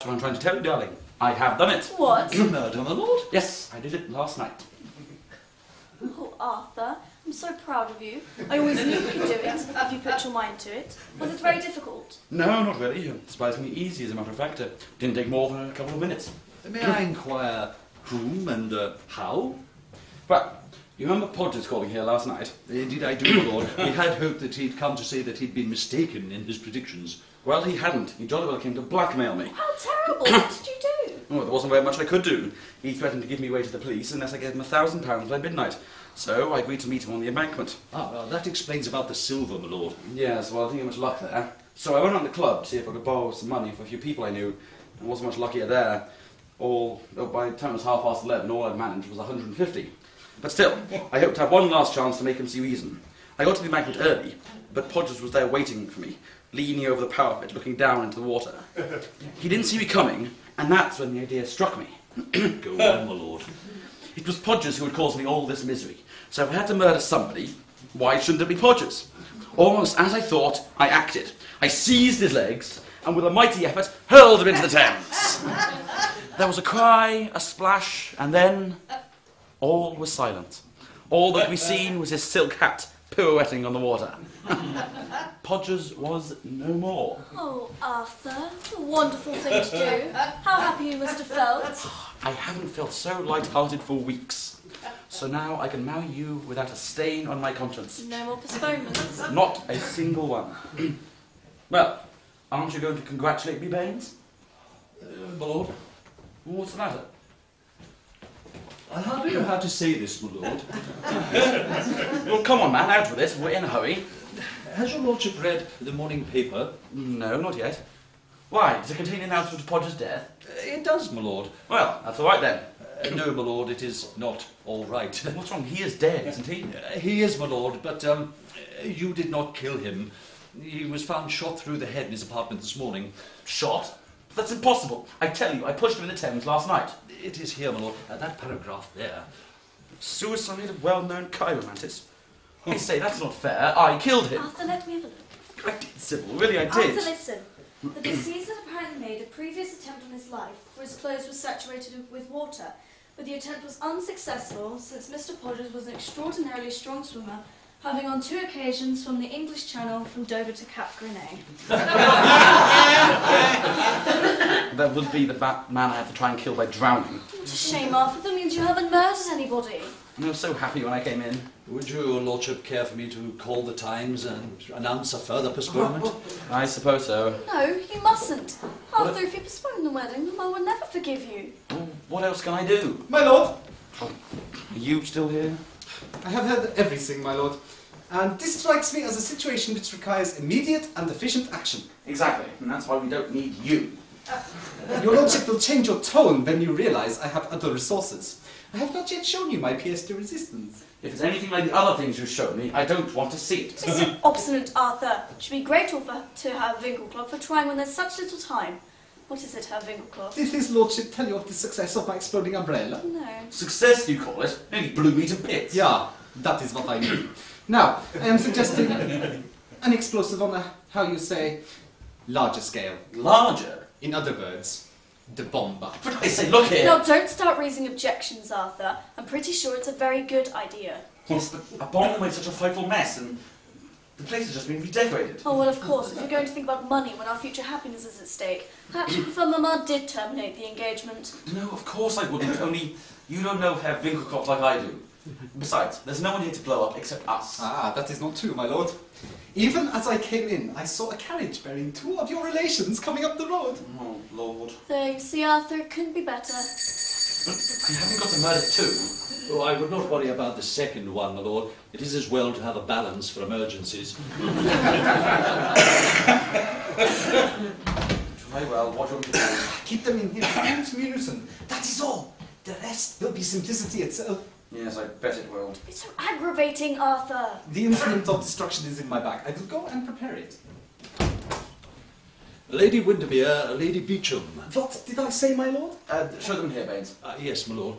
That's what I'm trying to tell you, darling. I have done it. What? Murder, my lord? Yes, I did it last night. Oh, Arthur, I'm so proud of you. I always knew you could do it if you put your mind to it. Was it very difficult? No, not really. Surprisingly easy, as a matter of fact. Didn't take more than a couple of minutes. May I inquire whom and how? Well, you remember Podgers calling here last night? Indeed I do, my lord. We had hoped that he'd come to say that he'd been mistaken in his predictions. Well, he hadn't. He jolly well came to blackmail me. How terrible! What did you do? Oh, there wasn't very much I could do. He threatened to give me away to the police unless I gave him £1,000 by midnight. So I agreed to meet him on the embankment. Ah, well, that explains about the silver, my lord. Yes, well, I didn't get much luck there. So I went around the club to see if I could borrow some money for a few people I knew. I wasn't much luckier there. By the time it was 11:30, all I'd managed was 150. But still, I hoped to have one last chance to make him see reason. I got to the embankment early, but Podgers was there waiting for me, leaning over the parapet, looking down into the water. He didn't see me coming, and that's when the idea struck me. Go on, my lord. It was Podgers who had caused me all this misery. So if I had to murder somebody, why shouldn't it be Podgers? Almost as I thought, I acted. I seized his legs, and with a mighty effort, hurled him into the Thames. There was a cry, a splash, and then all was silent. All that could be seen was his silk hat pirouetting on the water. Podgers was no more. Oh, Arthur, a wonderful thing to do. How happy you must have felt. I haven't felt so light-hearted for weeks. So now I can marry you without a stain on my conscience. No more postponements. Not a single one. Well, aren't you going to congratulate me, Baines? My lord? What's the matter? I hardly know how to say this, my lord. Well, come on, man, out with it. We're in a hurry. Has your lordship read the morning paper? No, not yet. Why? Does it contain the announcement of Podgers' death? It does, my lord. Well, that's all right then. No, my lord, it is not all right. What's wrong? He is dead, isn't he? He is, my lord, but you did not kill him. He was found shot through the head in his apartment this morning. Shot? That's impossible. I tell you, I pushed him in the Thames last night. It is here, my lord. That paragraph there. Suicide of well-known chiromantist. I say, that's not fair. I killed him. Arthur, let me have a look. I did, Savile. Really, I did. Arthur, listen. The deceased had apparently made a previous attempt on his life, for his clothes were saturated with water, but the attempt was unsuccessful since Mr. Podgers was an extraordinarily strong swimmer, having on 2 occasions swum the English Channel from Dover to Cap Grenade. That would be the man I had to try and kill by drowning. It's a shame, Arthur. That means you haven't murdered anybody. I was so happy when I came in. Would your lordship care for me to call the Times and announce a further postponement? I suppose so. No, you mustn't. Arthur, if you postpone the wedding, Mama will never forgive you. Well, what else can I do? My lord, Are you still here? I have heard everything, my lord. And this strikes me as a situation which requires immediate and efficient action. Exactly, and that's why we don't need you. Your lordship will change your tone when you realise I have other resources. I have not yet shown you my pièce de resistance. If it's anything like the other things you've shown me, I don't want to see it. Mr. Obstinate Arthur. You should be grateful to Herr Winkelcloth for trying when there's such little time. What is it, Herr Winkelcloth? Did his lordship tell you of the success of my exploding umbrella? No. Success, you call it? Nearly blew me to bits. Yeah, that is what I mean. Now, I am suggesting an explosive on a, how you say, larger scale. Larger? In other words, the bomber. But I say, look here. No, don't start raising objections, Arthur. I'm pretty sure it's a very good idea. Yes, but a bomb made such a frightful mess, and the place has just been redecorated. Oh, well, of course, if you're going to think about money when our future happiness is at stake, perhaps you prefer Mama did terminate the engagement. No, of course I wouldn't, only you don't know Herr Winkelkopf like I do. Besides, there's no one here to blow up except us. Ah, that is not true, my lord. Even as I came in, I saw a carriage bearing 2 of your relations coming up the road. Oh, Lord. There, you see, Arthur, it couldn't be better. You haven't got to murder too. Oh, I would not worry about the second one, my lord. It is as well to have a balance for emergencies. Very well, what do you want to do? Keep them in here, fuse munism. That is all. The rest will be simplicity itself. Yes, I bet it will. It's so aggravating, Arthur. The instrument of destruction is in my bag. I will go and prepare it. Lady Windermere, Lady Beauchamp. What did I say, my lord? Show them here, Baines. Yes, my lord.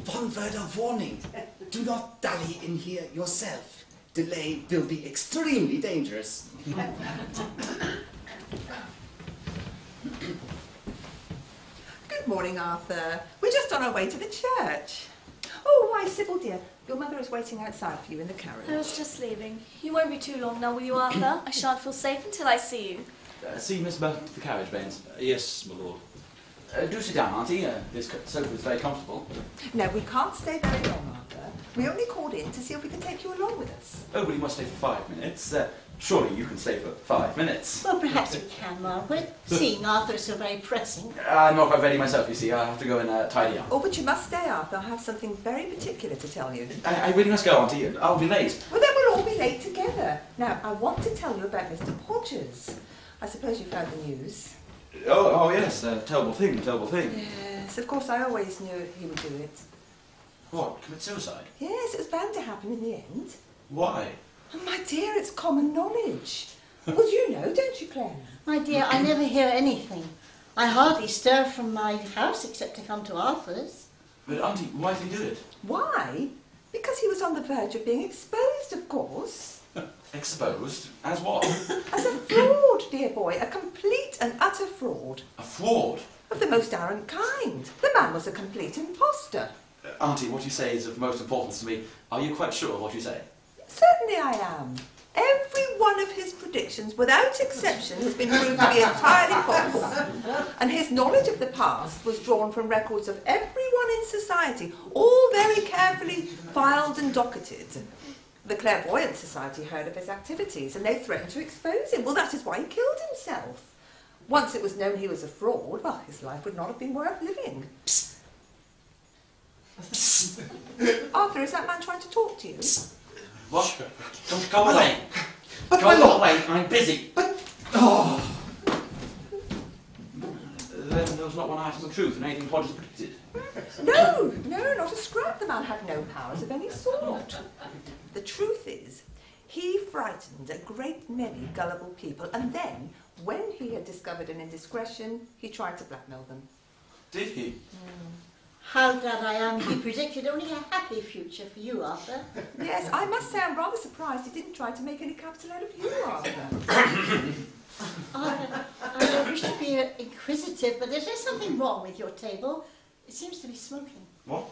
One word of warning. Do not dally in here yourself. Delay will be extremely dangerous. morning, Arthur. We're just on our way to the church. Oh, why, Savile, dear, your mother is waiting outside for you in the carriage. I was just leaving. You won't be too long now, will you, Arthur? I shan't feel safe until I see you. See Miss Burton to the carriage, Baines. Yes, my lord. Do sit down, Auntie. This sofa is very comfortable. No, we can't stay very long, Arthur. We only called in to see if we could take you along with us. Oh, but you must stay for 5 minutes. Surely you can stay for 5 minutes. Well, perhaps we can, Margaret. Seeing Arthur is so very pressing. I'm not quite ready myself, you see. I have to go and tidy up. Oh, but you must stay, Arthur. I have something very particular to tell you. I really must go, Auntie. I'll be late. Well, then we'll all be late together. Now, I want to tell you about Mr. Podgers. I suppose you've heard the news. Oh yes. Terrible thing, terrible thing. Yes, of course, I always knew he would do it. What? Commit suicide? Yes, it was bound to happen in the end. Why? Oh, my dear, it's common knowledge. Well, you know, don't you, Claire? My dear, I never hear anything. I hardly stir from my house except to come to Arthur's. But Auntie, why did he do it? Why? Because he was on the verge of being exposed, of course. Exposed? As what? As a fraud, dear boy. A complete and utter fraud. A fraud? Of the most arrant kind. The man was a complete imposter. Auntie, what you say is of most importance to me. Are you quite sure of what you say? Certainly I am. Every one of his predictions, without exception, has been proved to be entirely false. And his knowledge of the past was drawn from records of everyone in society, all very carefully filed and docketed. The Clairvoyant Society heard of his activities and they threatened to expose him. Well, that is why he killed himself. Once it was known he was a fraud, well, his life would not have been worth living. Psst. Arthur, is that man trying to talk to you? What? Don't go away. But Go away, I'm busy. But, oh, Then there was not one item of truth in anything Podgers predicted. No, not a scrap. The man had no powers of any sort. The truth is, he frightened a great many gullible people, and then, when he had discovered an indiscretion, he tried to blackmail them. Did he? How glad I am he predicted only a happy future for you, Arthur. Yes, I must say I'm rather surprised he didn't try to make any capital out of you, Arthur. I don't wish to be inquisitive, but there's just something wrong with your table. It seems to be smoking. What?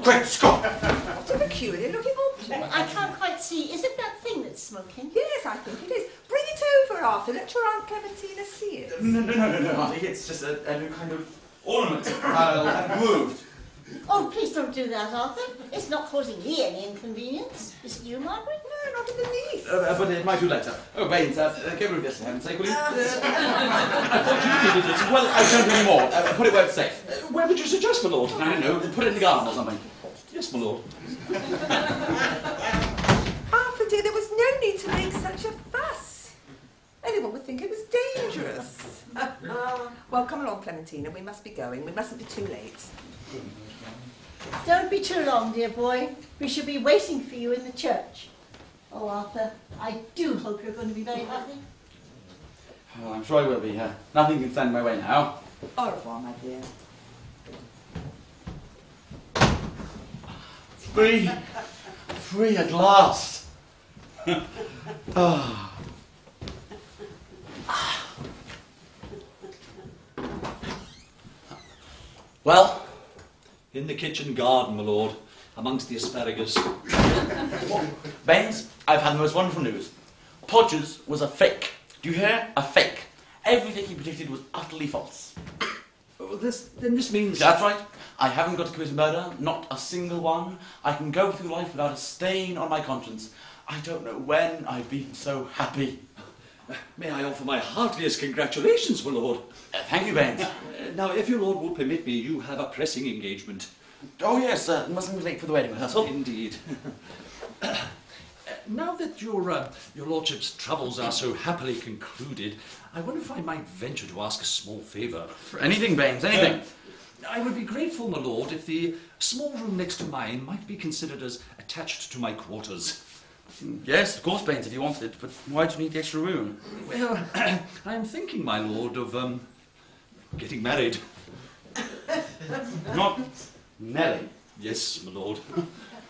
Great Scott! What a peculiar looking object. I can't quite see. Is it that thing that's smoking? Yes, I think it is. Bring it over, Arthur. Let your Aunt Clementina see it. No, Auntie. It's just a new kind of ornament. I'll have it moved. Oh, please don't do that, Arthur. It's not causing me any inconvenience. Is it you, Margaret? No, not in the least. But it might do later. Oh, Baines, get rid of this for heaven's sake, will you? I thought you needed it. Well, I don't anymore. Put it where it's safe. Where would you suggest, my lord? I don't know. Put it in the garden or something. Yes, my lord. Arthur, dear, there was no need to make such a fuss. Anyone would think it was dangerous. Well, come along, Clementina. We must be going. We mustn't be too late. Don't be too long, dear boy. We shall be waiting for you in the church. Oh, Arthur, I do hope you're going to be very happy. Oh, I'm sure I will be. Nothing can stand in my way now. Au revoir, my dear. Free! Free at last! Oh. Well? In the kitchen garden, my lord, amongst the asparagus. Baines, I've had the most wonderful news. Podgers was a fake. Do you hear? A fake. Everything he predicted was utterly false. Oh, then this means... That's right. I haven't got to commit a murder, not a single one. I can go through life without a stain on my conscience. I don't know when I've been so happy. May I offer my heartiest congratulations, my lord? Thank you, Baines. Now, if your lord will permit me, you have a pressing engagement. Oh, yes, mustn't be late for the wedding rehearsal. Indeed. Now that your lordship's troubles are so happily concluded, I wonder if I might venture to ask a small favour. For anything, Baines, anything. I would be grateful, my lord, if the small room next to mine might be considered as attached to my quarters. Yes, of course, Baines, if you wanted it, but why do you need the extra room? Well, I'm thinking, my lord, of getting married. Not Nelly. Yes, my lord.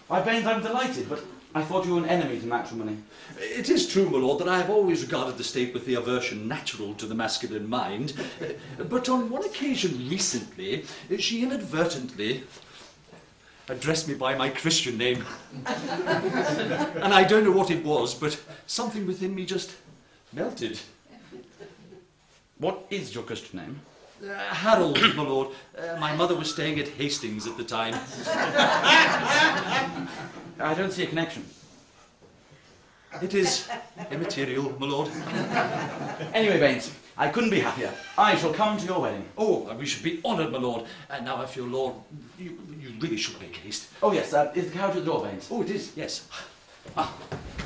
Why, Baines, I'm delighted, but I thought you were an enemy to matrimony. It is true, my lord, that I have always regarded the state with the aversion natural to the masculine mind, but on one occasion recently, she inadvertently addressed me by my Christian name. And I don't know what it was, but something within me just melted. What is your Christian name? Harold, my lord. My mother was staying at Hastings at the time. I don't see a connection. It is immaterial, my lord. Anyway, Baines, I couldn't be happier. I shall come to your wedding. Oh, we should be honoured, my lord. And now, if your lord, you really should make haste. Oh, yes, is the carriage at the door, Baines? Oh, it is, yes. Ah,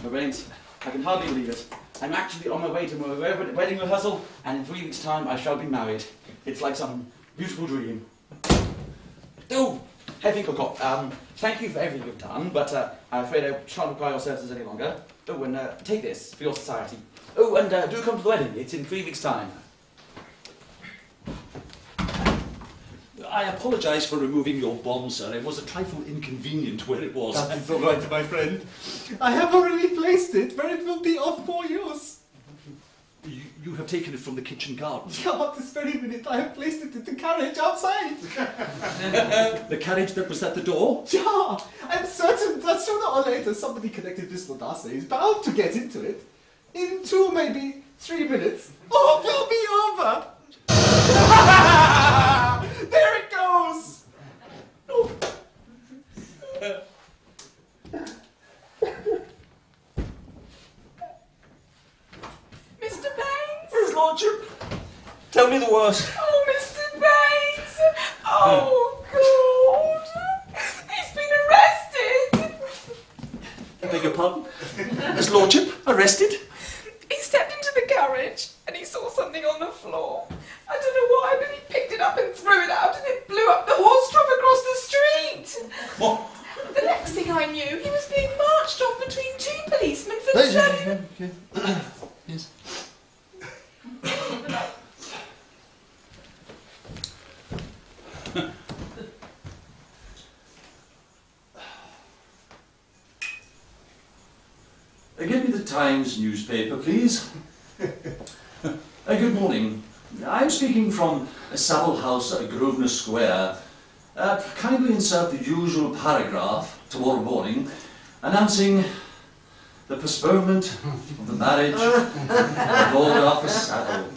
my Baines, I can hardly believe it. I'm actually on my way to my wedding rehearsal, and in 3 weeks' time I shall be married. It's like some beautiful dream. Oh, Herr Finkelkopf, thank you for everything you've done, but I'm afraid I shan't require your services any longer. Oh, and take this for your society. Oh, and do come to the wedding. It's in 3 weeks' time. I apologise for removing your bomb, sir. It was a trifle inconvenient where it was. That is all right, my friend. I have already placed it where it will be of more use. You have taken it from the kitchen garden. Yeah, this very minute I have placed it in the carriage outside. The carriage that was at the door? Yeah, I'm certain that sooner or later somebody connected this Modasse is bound to get into it. In 2, maybe 3 minutes, all will be over. There it goes. Oh. Mr. Baines? His lordship, tell me the worst. Oh, Mr. Baines! Oh, God! He's been arrested! I beg your pardon? His lordship arrested? He stepped into the carriage and he saw something on the floor. I don't know why, but he picked it up and threw it out and it blew up the horse trough across the street. What? The next thing I knew, he was being marched off between 2 policemen for selling... Yes. Give me the Times newspaper, please. Good morning. I'm speaking from Savile House at Grosvenor Square. Kindly insert the usual paragraph tomorrow morning announcing the postponement of the marriage of Lord Arthur Savile.